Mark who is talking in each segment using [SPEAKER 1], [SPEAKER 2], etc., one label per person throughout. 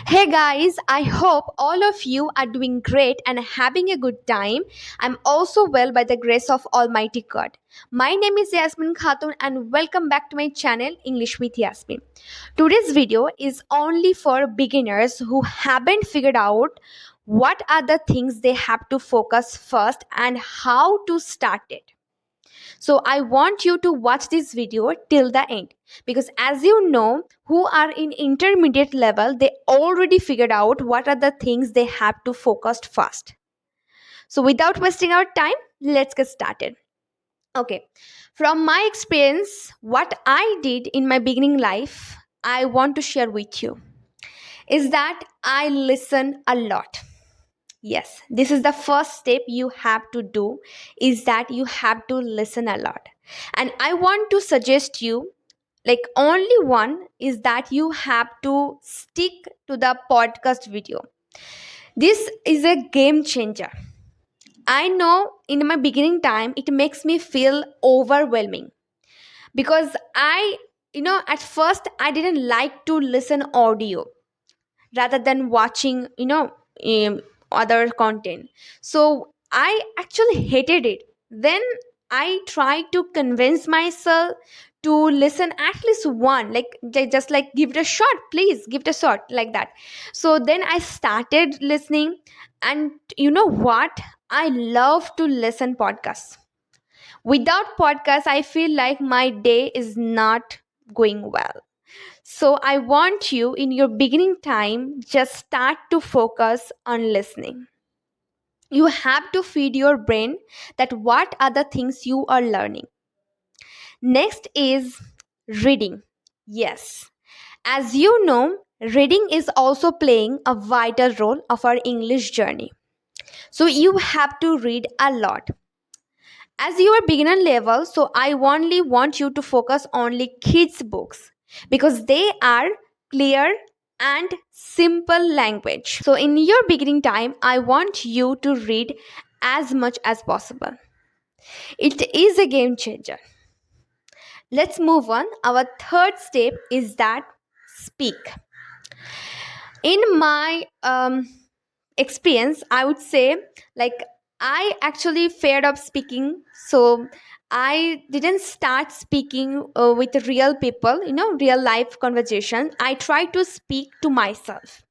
[SPEAKER 1] Hey guys, I hope all of you are doing great and having a good time. I'm also well by the grace of Almighty God. My name is Yasmin Khatun and welcome back to my channel English with Yasmin. Today's video is only for beginners who haven't figured out what are the things they have to focus first and how to start it. So I want you to watch this video till the end because as you know, who are in intermediate level, they already figured out what are the things they have to focus first. So without wasting our time, let's get started. Okay. From my experience, what I did in my beginning life, I want to share with you is that I listen a lot. Yes, this is the first step you have to do is that you have to listen a lot. And I want to suggest you like only one is that you have to stick to the podcast video. This is a game changer. I know in my beginning time it makes me feel overwhelming because at first I didn't like to listen audio rather than watching um, other content, so I actually hated it. Then I tried to convince myself to listen at least one, like just like give it a shot, please give it a shot, like that. So then I started listening, and you know what, I love to listen podcasts. Without podcasts I feel like my day is not going well. So I want you in your beginning time just start to focus on listening. You have to feed your brain that what are the things you are learning. Next is reading. Yes. As you know, reading is also playing a vital role of our English journey. So you have to read a lot. As you are beginner level, so I only want you to focus only kids books because they are clear and simple language. So in your beginning time, I want you to read as much as possible. It is a game changer. Let's move on. Our third step is that speak. In my experience, I would say, like, I actually feared of speaking, so I didn't start speaking with real people, real life conversation. I tried to speak to myself.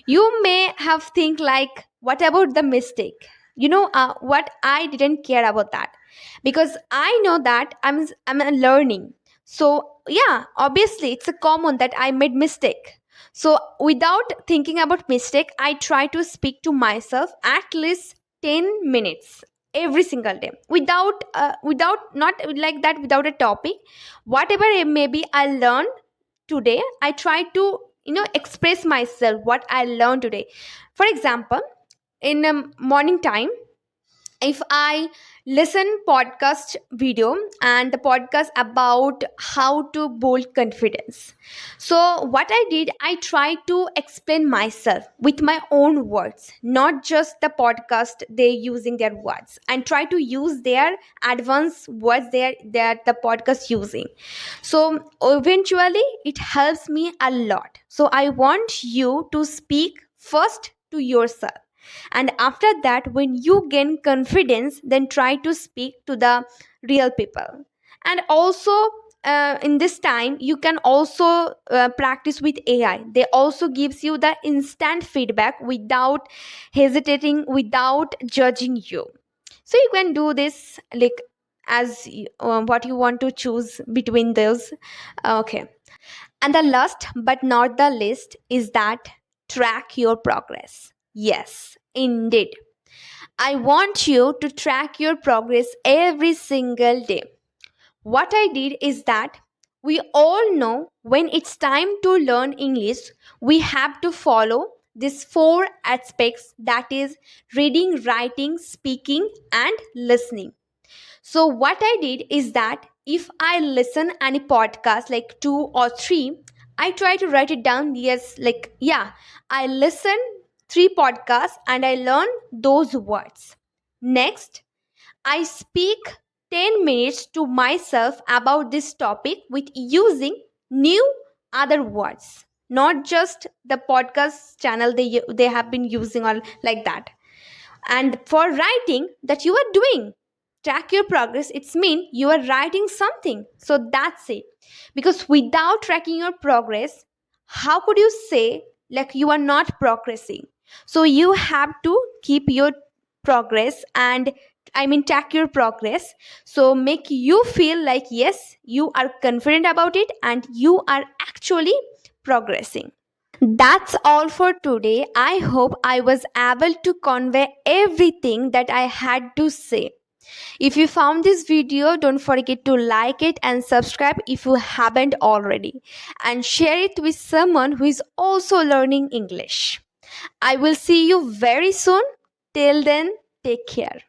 [SPEAKER 1] You may have think like, what about the mistake? What, I didn't care about that because I know that I'm learning. So yeah, obviously it's a common that I made mistake. So without thinking about mistake, I try to speak to myself at least 10 minutes every single day without not like that, without a topic, whatever it may be I learned today. I try to express myself what I learned today. For example, in morning time, if I listen podcast video and the podcast about how to build confidence, so what I did, I tried to explain myself with my own words, not just the podcast they using their words, and try to use their advanced words there that the podcast using. So eventually it helps me a lot. So I want you to speak first to yourself, and after that, when you gain confidence, then try to speak to the real people. And also in this time you can also practice with AI. They also gives you the instant feedback without hesitating, without judging you. So you can do this like what you want to choose between those. Okay. And the last but not the least is that track your progress. Yes, indeed. I want you to track your progress every single day. What I did is that we all know when it's time to learn English, we have to follow these four aspects, that is reading, writing, speaking, and listening. So what I did is that if I listen any podcast like two or three, I try to write it down. Yes, like yeah, I listen three podcasts and I learn those words. Next, I speak 10 minutes to myself about this topic with using new other words. not just the podcast channel they have been using or like that. And for writing, that you are doing, track your progress, it's mean you are writing something. So that's it. Because without tracking your progress, how could you say like you are not progressing? So you have to keep your progress, and I mean track your progress, so make you feel like yes, you are confident about it and you are actually progressing. That's all for today. I hope I was able to convey everything that I had to say. If you found this video, don't forget to like it and subscribe if you haven't already. And share it with someone who is also learning English. I will see you very soon. Till then, take care.